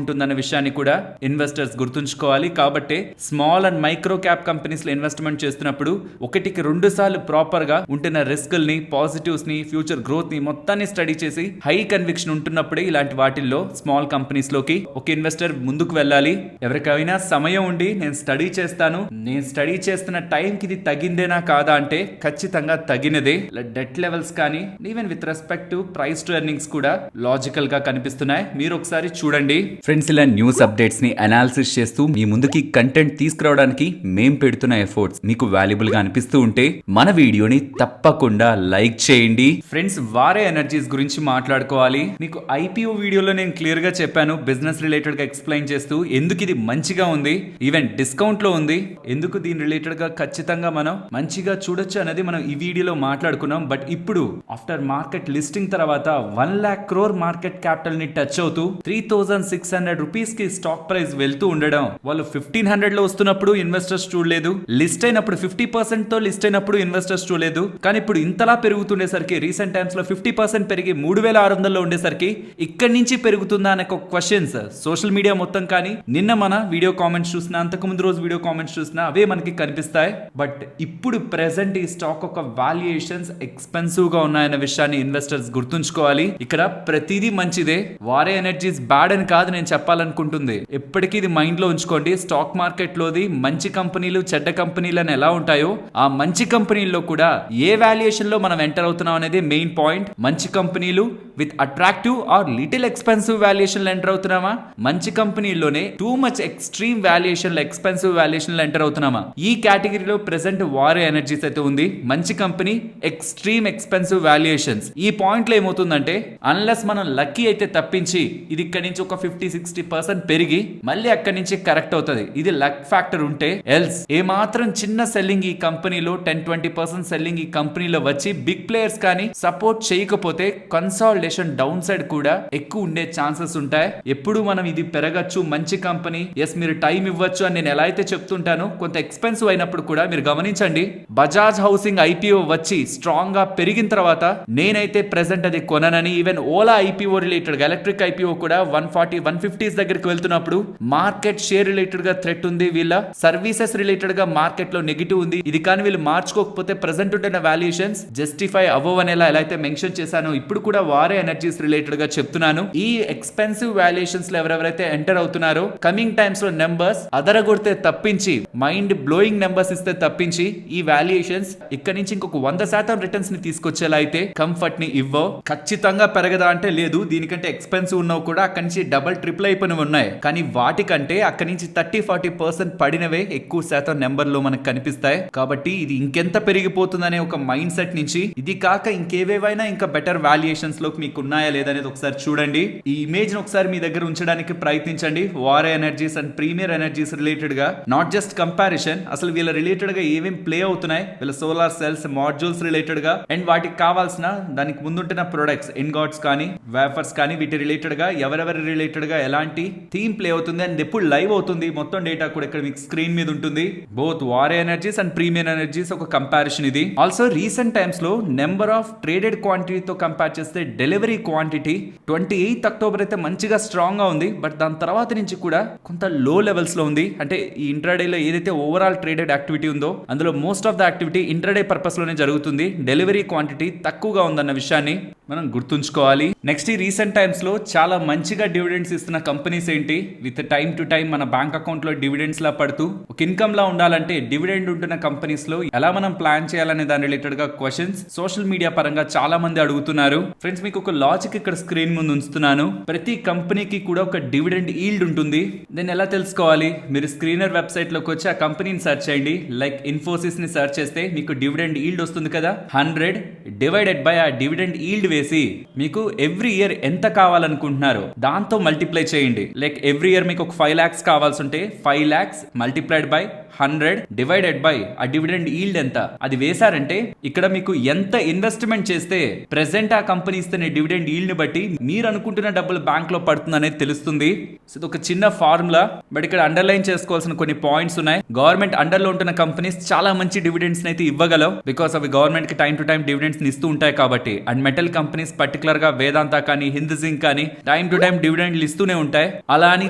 ఉంటుందన్న విషయాన్ని కూడా ఇన్వెస్టర్స్ గుర్తుంచుకోవాలి. కాబట్టి small and micro cap companies లో ఇన్వెస్ట్మెంట్ చేస్తున్నప్పుడు 1-2 సార్లు ప్రాపర్ గా ఉంటున్న రిస్కుల్ని, పాజిటివ్స్ ని, ఫ్యూచర్ గ్రోత్ ని మొత్తాన్ని స్టడీ చేసి హై కన్విక్షన్ ఉంటున్నప్పుడే ఇలాంటి వాటిల్లో స్మాల్ కంపెనీస్ లోకి ఒక ఇన్వెస్టర్ ముందుకు వెళ్ళాలి. ఎవరికైనా సమయం ఉండి నేను స్టడీ చేస్తాను, నేను స్టడీ చేస్తున్న టైంకి ఇది తగిందేనా కాదా అంటే ఖచ్చితంగా తగినదే. డెట్ లెవెల్స్ కానీ even with respect to price to earnings కూడా లాజికల్ గా కనిపిస్తున్నాయి. మీరు ఒకసారి చూడండి ఫ్రెండ్స్. ఇలా న్యూస్ అప్డేట్స్ ని అనాలిసిస్ చేస్తూ మీ ముందుకి కంటెంట్ తీసుకురావడానికి మేం పెడుతున్న ఎఫర్ట్స్ మీకు వాల్యుబుల్ గా అనిపిస్తూ ఉంటే మన వీడియోని తప్పకుండా లైక్ చేయండి. ఫ్రెండ్స్, వారే ఎనర్జీస్ గురించి మాట్లాడుకోవాలి. మీకు IPO వీడియోలో నేను క్లియర్ గా చెప్పాను, బిజినెస్ రిలేటెడ్ గా ఎక్స్ప్లెయిన్ చేస్తూ ఎందుకు ఇది మంచిగా ఉంది, ఈవెన్ డిస్కౌంట్ లో ఉంది, ఎందుకు దీని రిలేటెడ్ గా ఖచ్చితంగా మనం మంచిగా చూడొచ్చు అనేది మనం ఈ వీడియోలో మాట్లాడుకున్నాం. బట్ ఇప్పుడు ఆఫ్టర్ మార్కెట్ లిస్టింగ్ తర్వాత 1 lakh crore మార్కెట్ క్యాపిటల్ ని టచ్ అవుతూ 3600 రూపీస్ కి స్టాక్ ప్రైస్ వెళ్తూ ఉండడం, వాళ్ళు 1500 లో వస్తున్నప్పుడు ఇన్వెస్టర్స్ చూడలేదు, లిస్ట్ అయినప్పుడు 50% తో లిస్ట్ అయినప్పుడు ఇన్వెస్టర్స్ చూడలేదు. కానీ ఇప్పుడు ఇంతలా పెరుగుతుండేసరికి రీసెంట్ టైమ్స్ లో 50% పెరిగి 3600 లో ఉండేసరికి ఇక్కడి నుంచి పెరుగుతుందా అనే ఒక క్వశ్చన్స్ సోషల్ మీడియా మొత్తం కానీ నిన్న మన వీడియో కామెంట్స్ చూసినా, అంతకు ముందు రోజు వీడియో కామెంట్స్ చూసినా అవే మనకి కనిపిస్తాయి. బట్ ఇప్పుడు ప్రెసెంట్ ఈ స్టాక్ ఒక వాల్యుయేషన్స్ ఎక్స్పెన్సివ్ గా ఉన్నాయన్న విషయాన్ని ఇన్వెస్టర్స్ గుర్తుంచుకోవాలి. ఇక్కడ ప్రతిదీ మంచిదే, వారే ఎనర్జీస్ బ్యాడ్ అని కాదు నేను చెప్పాలనుకుంటుంది. ఎప్పటికీ ఇది మైండ్ లో ఉంచుకోండి. స్టాక్ మార్కెట్ లోది మంచి కంపెనీలు చెడ్డ కంపెనీలు అని ఎలా ఉంటాయో ఆ మంచి కంపెనీల్లో కూడా ఏ వాల్యుయేషన్ లో మనం ఎంటర్ అవుతున్నాం అనేది మెయిన్ పాయింట్. మంచి కంపెనీలు with attractive or little expensive valuation enter అవుతున్నామా, మంచి కంపెనీల్లోనే too much extreme valuation expensive valuation enter అవుతున్నామా, ఈ కేటగిరీలో ప్రెసెంట్ వారే ఎనర్జీస్ అయితే ఉంది. మంచి కంపెనీ, ఎక్స్ట్రీమ్ ఎక్స్పెన్సివ్ వాల్యుయేషన్స్. ఈ పాయింట్ లో ఏమవుతుందంటే అన్లెస్ మనం లక్కీ అయితే తప్పించి ఇది ఇక్కడ నుంచి ఒక 50-60% పెరిగి మళ్ళీ అక్కడి నుంచి కరెక్ట్ అవుతుంది. ఇది లక్ ఫ్యాక్టర్ ఉంటే ఎల్స్ ఏ మాత్రం చిన్న సెల్లింగ్ ఈ కంపెనీలో 10-20% సెల్లింగ్ ఈ కంపెనీలో వచ్చి బిగ్ ప్లేయర్స్ కానీ సపోర్ట్ చేయకపోతే కన్సాలిడేషన్ డౌన్ సైడ్ కూడా ఎక్కువ ఉండే ఛాన్సెస్ ఉంటాయి. ఎప్పుడు మనం ఇది పెరగచ్చు, మంచి కంపెనీ, ఎస్ మీరు టైం ఇవ్వచ్చు అని నేను ఎలా అయితే చెప్తుంటానో కొంత ఎక్స్పెన్సివ్ అయినప్పుడు కూడా మీరు గమనించండి. బజాజ్ హౌసింగ్ IPO వచ్చి స్ట్రాంగ్ గా పెరిగిన తర్వాత నేనైతే ప్రెసెంట్ అది కొననని, even Ola IPO related electric IPO కూడా 140-150s దగ్గరికి వెళ్తున్నప్పుడు మార్కెట్ షేర్ రిలేటెడ్ గా థ్రెట్ ఉంది, వీళ్ళ సర్వీసెస్ రిలేటెడ్ గా మార్కెట్ లో నెగిటివ్ ఉంది, ఇది కానీ వీళ్ళు మార్చుకోకపోతే ప్రెసెంట్ ఉంటున్న వాల్యుయేషన్స్ జస్టిఫై అవ్వవు అని ఎలా అయితే మెన్షన్ చేశానో ఇప్పుడు కూడా వారే ఎనర్జీస్ రిలేటెడ్ గా చెప్తున్నాను. ఈ ఎక్స్పెన్సివ్ వాల్యుయేషన్స్ లో ఎవరెవరైతే ఎంటర్ అవుతున్నారో కమింగ్ టైమ్స్ లో నెంబర్స్ అదరగొడితే తప్పించి, మైండ్ బ్లోయింగ్ నెంబర్స్ ఇస్తే తప్పించి ఈ వాల్యుయేషన్స్ ఇక్కడ నుంచి ఇంకొక 100% రిటర్న్స్ ని తీసుకొచ్చేలా అయితే కంఫర్ట్ ని ఇవ్వవు. ఖచ్చితంగా పెరగదా అంటే లేదు, దీనికంటే ఎక్స్పెన్సివ్ ఉన్నవి కూడా అక్కడి నుంచి డబల్ ట్రిపుల్ అయిపోయినవి ఉన్నాయి. కానీ వాటికంటే అక్కడి నుంచి 30-40% పడినవే ఎక్కువ శాతం నెంబర్ లో మనకు కనిపిస్తాయి. కాబట్టి ఇది ఇంకెంత పెరిగిపోతుందనే ఒక మైండ్ సెట్ నుంచి ఇది కాక ఇంకేవేవైనా ఇంకా బెటర్ వాల్యుయేషన్స్ లోకి మీకు ఉన్నాయా లేదనేది ఒకసారి చూడండి. ఈ ఇమేజ్ ను ఒకసారి మీ దగ్గర ఉంచడానికి ప్రయత్నించండి. Waaree energies and premier energies related గా నాట్ జస్ట్ కంపారిజన్, అసలు వీళ్ళ రిలేటెడ్ గా ఏమేం ప్లే అవుతున్నాయి, వీళ్ళ సోలార్ సెల్స్ మాడ్యూల్స్ రిలేటెడ్ గా అండ్ వాటికి కావాల్సిన దానికి ముందుంటున్న ప్రొడక్ట్స్ ఇన్గాట్స్ కానీ వేఫర్స్ కానీ వీటి రిలేటెడ్ గా ఎవరెవరి రిలేటెడ్ గా ఎలాంటి థీమ్ ప్లే అవుతుంది అండ్ ఎప్పుడు లైవ్ అవుతుంది మొత్తం డేటా కూడా ఇక్కడ మీకు స్క్రీన్ మీద ఉంటుంది. బోత్ వారే ఎనర్జీస్ అండ్ ప్రీమియర్ ఎనర్జీస్ ఒక కంపారిజన్ ఇది. ఆల్సో రీసెంట్ టైమ్స్ లో నెంబర్ ఆఫ్ ట్రేడెడ్ క్వాంటిటీతో కంపేర్ చేస్తే డెలివరీ క్వాంటిటీ 28 అక్టోబర్ అయితే మంచిగా స్ట్రాంగ్ గా ఉంది. బట్ దాని తర్వాత నుంచి కూడా కొంత లో లెవెల్స్ లో ఉంది. అంటే ఈ ఇంట్రాడే లో ఏదైతే ఓవరాల్ ట్రేడెడ్ యాక్టివిటీ ఉందో అందులో most of the activity intraday purpose లోనే జరుగుతుంది. డెలివరీ క్వాంటిటీ తక్కువగా ఉందన్న విషయాన్ని మనం గుర్తుంచుకోవాలి. నెక్స్ట్ ఈ రీసెంట్ టైమ్స్ లో చాలా మంచిగా డివిడెండ్స్ ఇస్తున్న కంపెనీస్ ఏంటి, విత్ టైం టు టైం మన బ్యాంక్ అకౌంట్ లో డివిడెండ్స్ లా పడుతూ ఒక ఇన్కమ్ లా ఉండాలంటే డివిడెండ్ ఉంటున్న కంపెనీస్ లో ఎలా మనం ప్లాన్ చేయాలనే దాని రిలేటెడ్ గా క్వశ్చన్స్ సోషల్ మీడియా పరంగా చాలా మంది అడుగుతున్నారు. ఫ్రెండ్స్, మీకు ఒక లాజిక్ ఇక్కడ స్క్రీన్ ముందు ఉంచుతున్నాను. ప్రతి కంపెనీకి కూడా ఒక డివిడెండ్ ఈల్డ్ ఉంటుంది. దీన్ని ఎలా తెలుసుకోవాలి? మీరు స్క్రీనర్ వెబ్సైట్ లోకి వచ్చి ఆ కంపెనీని సెర్చ్ చేయండి. లైక్ ఇన్ఫోసిస్ ని సెర్చ్ చేస్తే మీకు డివిడెండ్ ఈల్డ్ వస్తుంది కదా. 100 డివైడెడ్ బై ఆ డివిడెండ్ ఈల్డ్ వేసి మీకు ఎవ్రీ ఇయర్ ఎంత కావాలనుకుంటున్నారో దాంతో మల్టిప్లై చేయండి. లైక్ ఎవ్రీ ఇయర్ మీకు ఒక 5 lakhs కావాల్సి ఉంటే 5 lakhs multiplied by 100 divided by ఆ డివిడెండ్ ఈల్డ్ ఎంత అది వేశారంటే ఇక్కడ మీకు ఎంత ఇన్వెస్ట్మెంట్ చేస్తే ప్రెసెంట్ ఆ కంపెనీ ఇస్తున్న డివిడెండ్ ఈల్డ్ ని బట్టి మీరు అనుకుంటున్న డబ్బులు బ్యాంక్ లో పడుతుంది అనేది తెలుస్తుంది. సో ఇది ఒక చిన్న ఫార్ములా, బట్ ఇక్కడ అండర్లైన్ చేసుకోవాల్సిన కొన్ని పాయింట్స్ ఉన్నాయి. గవర్నమెంట్ అండర్ లో ఉంటున్న కంపెనీస్ చాలా మంచి డివిడెండ్స్ అయితే ఇవ్వగలవు, బికాస్ అవి గవర్నమెంట్ కి టైం టు టైం డివిడెండ్స్ ఇస్తూ ఉంటాయి కాబట్టి. అండ్ మెటల్ కంపెనీస్ పర్టికులర్ గా వేదాంత కానీ హిందూజింక్ కానీ టైం టు టైం డివిడెండ్లు ఇస్తూనే ఉంటాయి. అలా అని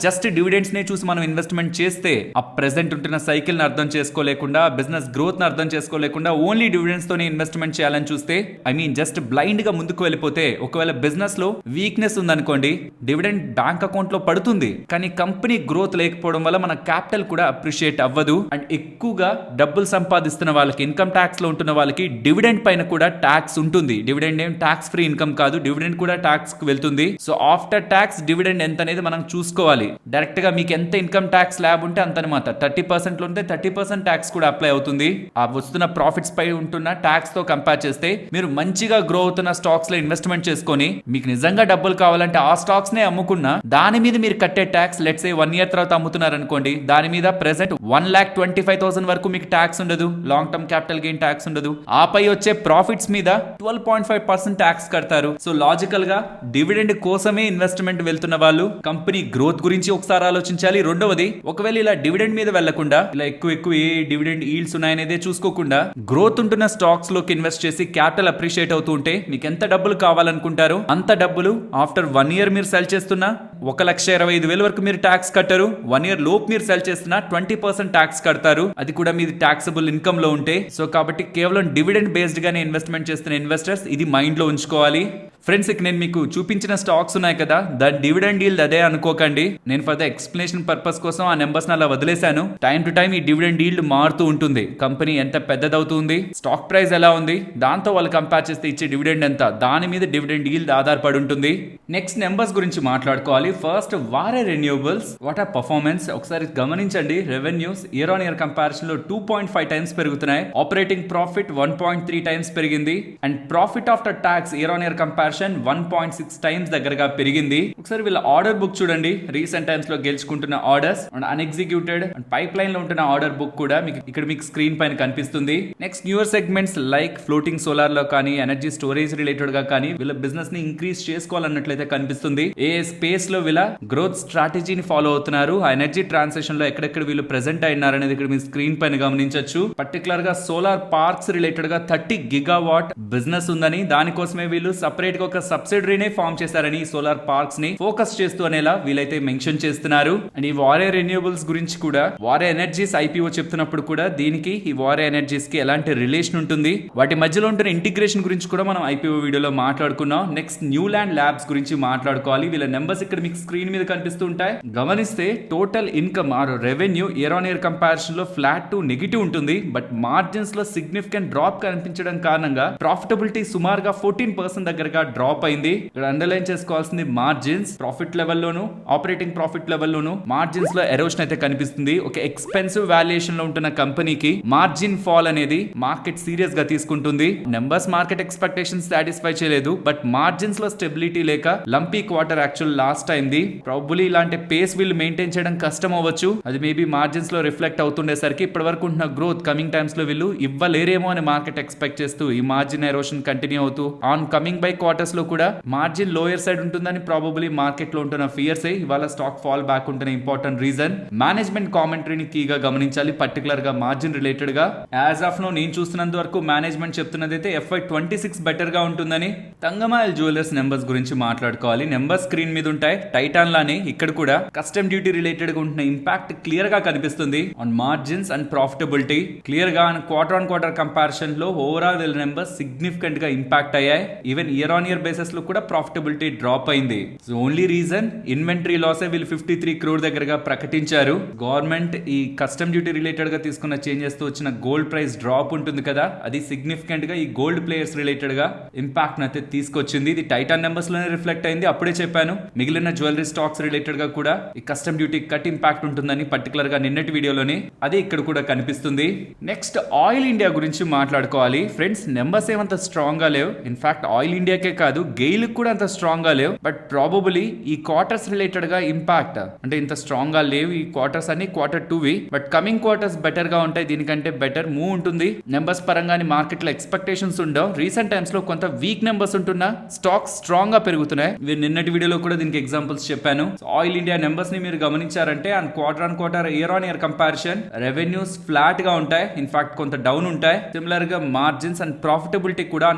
జస్ట్ డివిడెండ్స్ నే చూసి మనం ఇన్వెస్ట్మెంట్ చేస్తే ఆ ప్రెసెంట్ ఉంటున్న సైకిల్ ని అర్థం చేసుకోలేకుండా, బిజినెస్ గ్రోత్ ని అర్థం చేసుకోలేకుండా ఓన్లీ డివిడెండ్స్ తోనే ఇన్వెస్ట్మెంట్ చేయాలని చూస్తే, ఐ మీన్ జస్ట్ బ్లైండ్ గా ముందుకు వెళ్ళిపోతే, ఒకవేళ బిజినెస్ లో వీక్నెస్ ఉందనుకోండి, డివిడెండ్ బ్యాంక్ అకౌంట్ లో పడుతుంది కానీ కంపెనీ గ్రోత్ లేకపోవడం వల్ల మన క్యాపిటల్ కూడా అప్రిషియేట్ అవ్వదు. అండ్ ఎక్కువగా డబ్బులు సంపాదిస్తున్న వాళ్ళకి, ఇన్కమ్ ట్యాక్స్ లో ఉంటున్న వాళ్ళకి డివిడెండ్ పైన కూడా ట్యాక్స్ ఉంటుంది. డివిడెండ్ ఏం ట్యాక్స్ ఫ్రీ ఇన్కమ్ కాదు, డివిడెండ్ కూడా ట్యాక్స్ కు వెళ్తుంది. సో ఆఫ్టర్ ట్యాక్స్ డివిడెండ్ ఎంత అనేది మనం చూసుకోవాలి. డైరెక్ట్ గా మీకు ఎంత ఇన్కమ్ ట్యాక్స్ ల్యాబ్ ఉంటే అంత అనమాట. 30% లో ఉంటే 30% ట్యాక్స్ కూడా అప్లై అవుతుంది. ఆ వస్తున్న ప్రాఫిట్స్ పై ఉంటున్న ట్యాక్స్ తో కంపేర్ చేస్తే మీరు మంచిగా గ్రో అవుతున్న స్టాక్స్ లో ఇన్వెస్ట్మెంట్ చేసుకొని మీకు నిజంగా డబ్బులు కావాలంటే ఆ స్టాక్స్ నే అమ్ముకున్నా దాని మీద మీరు కట్టే ట్యాక్స్, లెట్స్ సే 1 year తర్వాత అమ్ముతున్నారు అనుకోండి, దాని మీద ప్రెసెంట్ 1,25,000 వరకు మీకు ట్యాక్స్ ఉండదు, long term capital gain tax ఉండదు. ఆపై వచ్చే ప్రాఫిట్స్ మీద 12.5% ట్యాక్స్ కడతారు. సో లాజికల్ గా డివిడెండ్ కోసమే ఇన్వెస్ట్మెంట్ వెళ్తున్న వాళ్ళు కంపెనీ గ్రోత్ గురించి ఒకసారి ఆలోచించాలి. రెండవది, ఒకవేళ ఇలా డివిడెండ్ మీద వెళ్లకుండా, ఇలా ఎక్కువ ఏ డివిడెండ్ ఈల్డ్స్ ఉన్నాయనేదే చూసుకోకుండా గ్రోత్ ఉంటున్న స్టాక్స్ లోకి ఇన్వెస్ట్ చేసి క్యాపిటల్ అప్రిషియేట్ అవుతూ ఉంటే మీకు ఎంత డబ్బులు కావాలనుకుంటారో అంత డబ్బులు ఆఫ్టర్ 1 year మీరు సెల్ చేస్తున్నా 1,25,000 వరకు మీరు ట్యాక్స్ కట్టరు. 1 year లోపు మీరు సెల్ చేస్తున్నా 20% ట్యాక్స్ కడతారు, అది కూడా మీది ట్యాక్సబుల్ ఇన్కమ్ లో ఉంటే. సో కాబట్టి కేవలం డివిడెండ్ బేస్డ్ గానే ఇన్వెస్ట్మెంట్ చేస్తున్న ఇన్వెస్టర్స్ ఇది మైండ్ లో ఉంచుకోవాలి. ఫ్రెండ్స్, ఇక నేను మీకు చూపించిన స్టాక్స్ ఉన్నాయి కదా, దాని డివిడెండ్ ఈల్డ్ అదే అనుకోకండి. నేను ఫర్ ద ఎక్స్ప్లెనేషన్ పర్పస్ కోసం ఆ నెంబర్స్ అలా వదిలేశాను. టైం టు టైం ఈ డివిడెండ్ ఈల్డ్ మారుతూ ఉంటుంది. కంపెనీ ఎంత పెద్దదవుతుంది, స్టాక్ ప్రైస్ ఎలా ఉంది, దాంతో వాళ్ళు కంపేర్ చేస్తే ఇచ్చే డివిడెండ్ ఎంత, దాని మీద డివిడెండ్ ఈల్డ్ ఆధారపడి ఉంటుంది. నెక్స్ట్ నెంబర్స్ గురించి మాట్లాడుకోవాలి. ఫస్ట్, వారే రెన్యూబుల్స్ వాట్ ఆర్ పర్ఫార్మెన్స్ ఒకసారి గమనించండి. Revenues year on year comparison లో 2.5 times పెరుగుతున్నాయి. ఆపరేటింగ్ ప్రాఫిట్ 1.3 times పెరిగింది. And profit after tax year on year comparison 1.6 times దగ్గరగా పెరిగింది. ఒకసారి వీళ్ళ ఆర్డర్ బుక్ చూడండి. రీసెంట్ టైమ్స్ లో గెలుచుకుంటున్న orders and unexecuted and pipeline లో ఉంటున్న ఆర్డర్ బుక్ కూడా ఇక్కడ మీకు స్క్రీన్ పైన కనిపిస్తుంది. Next, newer segments like floating solar లో కానీ, ఎనర్జీ స్టోరేజ్ రిలేటెడ్ గా కానీ వీళ్ళ బిజినెస్ ని ఇంక్రీజ్ చేసుకోవాలన్నట్లయితే కనిపిస్తుంది. ఏ స్పేస్ లో వీళ్ళ గ్రోత్ స్ట్రాటజీని ఫాలో అవుతున్నారు, ఆ ఎనర్జీ ట్రాన్సాక్షన్ లో ఎక్కడెక్కడ వీళ్ళు ప్రెసెంట్ అయినారు అనేది ఇక్కడ మీ స్క్రీన్ పైన గమనించవచ్చు. పర్టికులర్ గా సోలార్ పార్క్స్ రిలేటెడ్ గా 30 gigawatt బిజినెస్ ఉందని, దానికోసమే వీళ్ళు సపరేట్ గా ఒక సబ్సిడరీనే ఫామ్ చేశారని సోలార్ పార్క్స్ ని ఫోకస్ చేస్తూ అనేలా వీలైతే మెన్షన్ చేస్తున్నారు. అండ్ ఈ వారే రెన్యూబుల్స్ గురించి కూడా, వారే ఎనర్జీస్ ఐపీఓ చెప్తున్నప్పుడు కూడా దీనికి ఈ వారే ఎనర్జీస్ కి ఎలాంటి రిలేషన్ ఉంటుంది, వాటి మధ్యలో ఉంటున్న ఇంటిగ్రేషన్ గురించి కూడా మనం ఐపీఓ వీడియోలో మాట్లాడుకున్నాం. నెక్స్ట్, న్యూ ల్యాండ్ ల్యాబ్స్ గురించి మాట్లాడుకోవాలి. వీళ్ళ నెంబర్స్ ఇక్కడ మీకు స్క్రీన్ మీద కనిపిస్తూ ఉంటాయి. గమనిస్తే total income or revenue year on year comparison లో ఫ్లాట్ టు నెగిటివ్ ఉంటుంది. బట్ మార్జిన్స్ లో సిగ్నిఫికెంట్ డ్రాప్ కనిపించడం కారణంగా ప్రాఫిటబిలిటీ సుమారుగా 14% దగ్గరగా డ్రాప్ అయింది. ఇక్కడ అండర్లైన్ చేసుకోవాల్సింది మార్జిన్స్. ప్రాఫిట్ లెవెల్లోను, ఆపరేటింగ్ ప్రాఫిట్ లెవెల్లోను మార్జిన్స్ లో ఎరోషన్ అయితే కనిపిస్తుంది. ఒక ఎక్స్పెన్సివ్ వాల్యుయేషన్ లో ఉంటున్న కంపెనీకి మార్జిన్ ఫాల్ అనేది మార్కెట్ సీరియస్ గా తీసుకుంటుంది. నెంబర్స్ మార్కెట్ ఎక్స్పెక్టేషన్స్ సాటిస్ఫై చేయలేదు, బట్ మార్జిన్స్ లో స్టెబిలిటీ లేక లంపీ క్వార్టర్ యాక్చువల్ లాస్ట్ టైంది. ప్రాబబ్లీ ఇలాంటి పేస్ వీళ్ళు మెయింటైన్ చేయడం కష్టం అవ్వచ్చు. అది మేబీ మార్జిన్స్ లో రిఫ్లెక్ట్ అవుతుండేసరికి ఇప్పటి వరకు ఉంటున్న గ్రోత్ కమింగ్ టైమ్స్ లో వీళ్ళు ఇవ్వలేరేమో అని మార్కెట్ ఎక్స్పెక్ట్ చేస్తూ ఈ మార్జిన్ ఎరోషన్ కంటిన్యూ అవుతూ ఆన్ కమింగ్ బై క్వార్టర్స్ లో కూడా మార్జిన్ లోయర్ సైడ్ ఉంటుందని ప్రాబబ్లీ మార్కెట్ లో ఉంటున్న ఫియర్స్ ఇవాళ స్టాక్ ఫాల్ బ్యాక్ ఉంటున్న ఇంపార్టెంట్ రీజన్. మేనేజ్మెంట్ కామెంటరీని కీగా గమనించాలి, పర్టికులర్ గా మార్జిన్ రిలేటెడ్ గా. యాజ్ ఆఫ్ నో నేను చూస్తున్నంత వరకు మేనేజ్మెంట్ చెప్తున్నది అయితే FY26 బెటర్ గా ఉంటుందని. తంగమాయల్ జ్యువెలర్స్ నెంబర్స్ గురించి మాట్లాడుకోవాలి. నెంబర్ స్క్రీన్ మీద ఉంటాయి. టైటాన్ లానే ఇక్కడ కూడా కస్టమ్ డ్యూటీ రిలేటెడ్ గా ఉంటున్న ఇంపాక్ట్ క్లియర్ గా కనిపిస్తుంది on margins and profitability. Clear గా క్వార్టర్ ఆన్ క్వార్టర్ కంపారిజన్ లో ఓవరాల్ నెంబర్స్ సిగ్నిఫికెంట్ గా ఇంపాక్ట్ అయ్యాయి. Even year on year basis లో కూడా ప్రాఫిటబిలిటీ డ్రాప్ అయింది. సో ఓన్లీ రీజన్ ఇన్వెంటరీ లాసే వీళ్ళు 53 crore దగ్గరగా ప్రకటించారు. గవర్నమెంట్ ఈ కస్టమ్ డ్యూటీ రిలేటెడ్ గా తీసుకున్న చేంజెస్ తో వచ్చిన గోల్డ్ ప్రైస్ డ్రాప్ ఉంటుంది కదా, అది సిగ్నిఫికెంట్ గా ఈ గోల్డ్ ప్లేయర్స్ రిలేటెడ్ గా ఇంపాక్ట్ అయితే తీసుకొచ్చింది. ఇది టైటాన్ నెంబర్స్ లోనే రిఫ్లెక్ట్ అయింది. అప్పుడే చెప్పాను మిగిలిన జ్యువెలరీ స్టాక్స్ రిలేటెడ్ గా కూడా ఈ కస్టమ్ డ్యూటీ కట్ ఇంపాక్ట్ ఉంటుందని, పర్టికులర్ గా నిన్నటి వీడియోలోనే అదే ఇక్కడ కూడా కనిపిస్తుంది. నెక్స్ట్ ఆయిల్ ఇండియా గురించి మాట్లాడుకోవాలి ఫ్రెండ్స్. నెంబర్స్ ఏమంత స్ట్రాంగ్ గా లేవు. ఇన్ఫాక్ట్ ఆయిల్ ఇండియాకే కాదు గెయిల్ కూడా అంత స్ట్రాంగ్ గా లేవు. బట్ ప్రాబబులీ ఈ క్వార్టర్స్ రిలేటెడ్ గా ఇంపాక్ట్ అంటే ఇంత స్ట్రాంగ్ గా లేవు ఈ క్వార్టర్స్ అని, Q2వి. బట్ కమింగ్ క్వార్టర్స్ బెటర్ గా ఉంటాయి, దీనికంటే బెటర్ మూవ్ ఉంటుంది. నెంబర్స్ పరంగా మార్కెట్ లో ఎక్స్పెక్టేషన్స్ ఉండవు. రీసెంట్ టైమ్స్ లో కొంత వీక్ నెంబర్స్ ఉంటున్నా స్టాక్స్ స్ట్రాంగ్ గా పెరుగుతున్నాయి. నిన్నటి వీడియోలో కూడా దీనికి ఎగ్జాంపుల్స్ చెప్పాను. ఆయిల్ ఇండియా నెంబర్స్ ని మీరు గమనించారంటే quarter year on year comparison revenues flat గా ఉంటాయి. ఇన్ఫాక్ట్ కొంత డౌన్ ఉంటాయి. సిమిలర్ గా మార్జిన్స్ అండ్ ప్రాఫిటబిలిటీ కూడా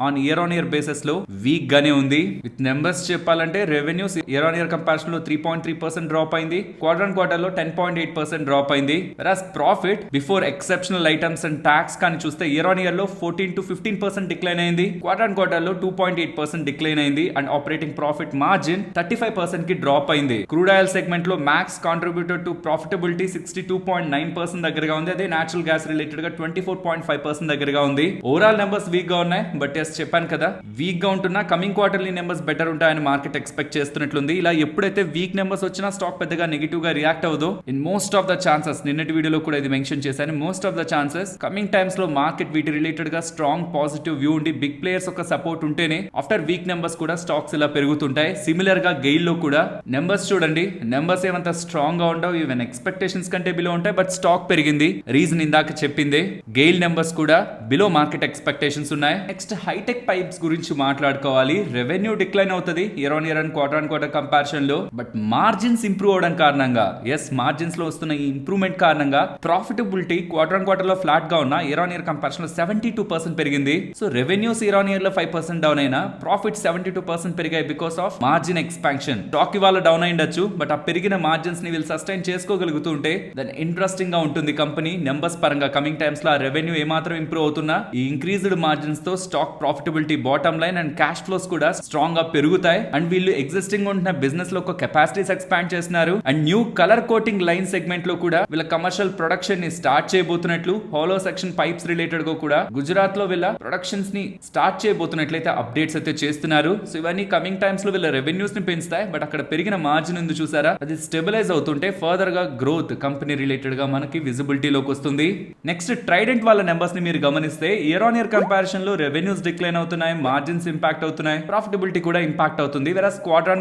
on year on year basis లో వీక్ గానే ఉంది. విత్ నెంబర్స్ చెప్పాలంటే revenues year on year comparison లో 3.3% డ్రాప్ అయింది. క్వార్టర్ లో 10.8% డ్రాప్ అయింది. Whereas profit before exceptional items and tax కానీ చూస్తే ఇయర్ ఆన్ ఇయర్ లో 14 to 15% డిక్లైన్ అయింది. క్వార్టర్ లో 2.8% డిక్లైన్ అయింది. అండ్ ఆపరేటింగ్ ప్రాఫిట్ మార్జిన్ 35% కి డ్రాప్ అయింది. క్రూడ్ ఆయిల్ సెగ్మెంట్ లో మ్యాక్స్ కాంట్రిబ్యూటర్ టు ప్రాఫిటబిలిటీ 62.9% దగ్గరగా ఉంది. అదే నేచురల్ గ్యాస్ రిలేటెడ్ గా 24.5% దగ్గరగా ఉంది. ఓవరాల్ నెంబర్స్ వీక్ గా ఉన్నాయి. బట్ ఎస్ చెప్పాను కదా వీక్ గా ఉంటున్నా కమింగ్ క్వార్టర్లీ నెంబర్స్ బెటర్ ఉంటాయని మార్కెట్ ఎక్స్పెక్ట్ చేస్తున్నట్లుంది. ఇలా ఎప్పుడైతే వీక్ నెంబర్స్ వచ్చినా స్టాక్ పెద్దగా నెగిటివ్ గా రియాక్ట్ అవ్వదు. In most of the chances నిన్నటి వీడియోలో కూడా ఇది మెన్షన్ చేశాను. Most of the chances coming times లో మార్కెట్ వీటి రిలేటెడ్ గా స్ట్రాంగ్ పాజిటివ్ వ్యూ ఉండి బిగ్ ప్లేయర్స్ ఒక సపోర్ట్ ఉంటేనే ఆఫ్టర్ వీక్ నెంబర్స్ కూడా స్టాక్స్ ఇలా పెరుగుతుంటాయి. సిమిలర్ గా గెయిల్ లో కూడా నెంబర్స్ చూడండి, నెంబర్స్ ఏమంత స్ట్రాంగ్ గా ఉండవు, ఈవెన్ ఎక్స్పెక్టేషన్స్ కంటే బిలో ఉంటాయి. బట్ స్టాక్ పెరిగింది. రీజన్ ఇందాక చెప్పిందే, గెయిల్ నెంబర్స్ కూడా బిలో మార్కెట్ ఎక్స్పెక్టేషన్స్ ఉన్నాయి. నెక్స్ట్ హైటెక్ పైప్స్ గురించి మాట్లాడుకోవాలి. రెవెన్యూ డిక్లైన్ అవుతుంది year on year and quarter comparison లో. బట్ మార్జిన్స్ ఇంప్రూవ్ అవడం కారణంగా, ఎస్ మార్జిన్స్ లో వస్తున్న ఈ ఇంప్రూవ్మెంట్ కారణంగా ప్రాఫిటబిలిటీ క్వార్టర్ లో ఫ్లాట్ గా ఉన్న ఇయర్ ఆన్ ఇయర్ కంపారిజన్ లో 72% పెరిగింది. So revenues year on year లో 5% డౌన్ అయినా ప్రాఫిట్ 72% పెరిగాయి because of margin expansion. Stock ఇవాళ డౌన్ అయ్యిండొచ్చు, బట్ ఆ పెరిగిన మార్జిన్స్ ని వీళ్ళు సస్టైన్ చేసుకోగలుగుతుంటే దెన్ ఇంట్రెస్టింగ్ గా ఉంటుంది కంపెనీ నెంబర్స్ పరంగా. కమింగ్ టైమ్స్ లో రెవెన్యూ ఏమాత్రం ఇంప్రూవ్ అవుతున్నా ఈ ఇంక్రీజ్డ్ మార్జిన్స్ తో stock profitability, bottom line and cash flows కూడా స్ట్రాంగ్ గా పెరుగుతాయి. అండ్ వీళ్ళు ఎగ్జిస్టింగ్ ఉంటున్న బిజినెస్ లో ఒక కెపాసిటీస్ ఎక్స్పాండ్ చేస్తున్నారు. And new colour coating line segment లో కూడా వీళ్ళ కమర్షియల్ ప్రొడక్షన్ ని స్టార్ట్ చేయబోతున్నట్లు, హాలో సెక్షన్ పైప్స్ రిలేటెడ్ గా కూడా గుజరాత్ లో వీళ్ళ ప్రొడక్షన్స్ ని స్టార్ట్ చేయబోతున్నట్లయితే అప్డేట్స్ అయితే చేస్తున్నారు. సో ఇవన్నీ కమింగ్ టైమ్స్ లో వీళ్ళ రెవెన్యూస్ ని పెంచుతాయి. బట్ అక్కడ పెరిగిన మార్జిన్ ఉంది చూసారా, అది స్టెబిలైజ్ అవుతుంటే ఫర్దర్ గా గ్రోత్ కంపెనీ రిలేటెడ్ గా మనకి విజిబిలిటీలోకి వస్తుంది. నెక్స్ట్ ట్రైడెంట్ వాళ్ళ నెంబర్స్ ని మీరు గమనిస్తే ఇయర్ ఆన్ ఇయర్ కంపారిజన్ లో రెవెన్యూస్ డిక్లైన్ అవుతున్నాయి, మార్జిన్స్ ఇంపాక్ట్ అవుతున్నాయి, ప్రాఫిటబిలిటీ కూడా ఇంపాక్ట్ అవుతుంది. వెరాస్ క్వార్టర్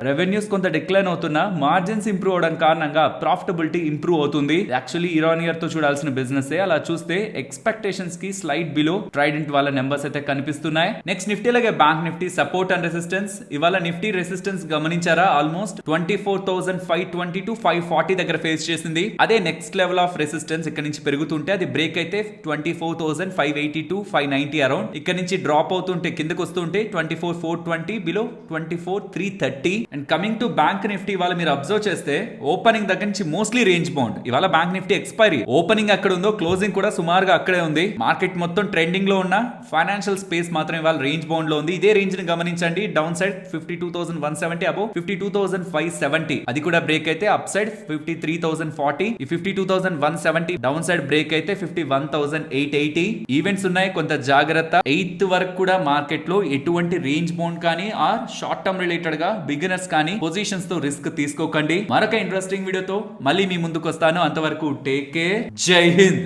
రెవెన్యూస్ కొంత డిక్లైన్ అవుతున్నా మార్జిన్స్ ఇంప్రూవ్ అవడం కారణంగా ప్రాఫిటబిలిటీ ఇంప్రూవ్ అవుతుంది. యాక్చువల్లీ ఇయర్ ఆన్ ఇయర్ తో చూడాల్సిన బిజినెస్. అలా చూస్తే ఎక్స్పెక్టేషన్స్ కి స్లైడ్ బిలో ట్రైడెంట్ వాళ్ళ నెంబర్స్ అయితే కనిపిస్తున్నాయి. నెక్స్ట్ నిఫ్టీ లాగే bank Nifty support and resistance. ఇవాళ నిఫ్టీ రెసిస్టెన్స్ గమనించారా, ఆల్మోస్ట్ 24,520 to 540 దగ్గర ఫేస్ చేసింది. అదే నెక్స్ట్ లెవెల్ ఆఫ్ రెసిస్టెన్స్ ఇక్కడ నుంచి పెరుగుతుంటే అది బ్రేక్ అయితే 24,580 to 590 అరౌండ్. ఇక్కడ నుంచి డ్రాప్ అవుతుంటే కిందకు వస్తుంటే 24,420 below 24,330. And coming to bank Nifty ఇవాళ మీరు అబ్జర్వ్ చేస్తే ఓపెనింగ్ దగ్గర నుంచి మోస్ట్లీ రేంజ్ బౌండ్. ఇవాళ బ్యాంక్ నిఫ్టీ ఎక్స్పైరీ, ఓపెనింగ్ అక్కడ ఉందో క్లోజింగ్ కూడా సుమారుగా అక్కడే ఉంది. మార్కెట్ మొత్తం ట్రెండింగ్ లో ఉన్న ఫైనాన్షియల్ స్పేస్ మాత్రం ఇవాళ రేంజ్ బౌండ్ లో ఉంది. ఇదే రేంజ్ ని గమనించండి, డౌన్ సైడ్ 52,170 అబౌవ్ 52,570. అది కూడా బ్రేక్ అయితే అప్ సైడ్ 53,040. ఈ 52,170 డౌన్ సైడ్ బ్రేక్ అయితే 51,880. ఈవెంట్స్ ఉన్నాయి, కొంత జాగ్రత్త. 8th వరకు కూడా మార్కెట్ లో ఎటువంటి రేంజ్ బౌండ్ కానీ ఆర్ షార్ట్ టర్మ్ రిలేటెడ్ గా బిగినర్స్ కానీ పొజిషన్స్ తో రిస్క్ తీసుకోకండి. మరొక ఇంట్రెస్టింగ్ వీడియోతో మళ్ళీ మీ ముందుకు వస్తాను. అంతవరకు టేక్ కేర్, జై హింద్.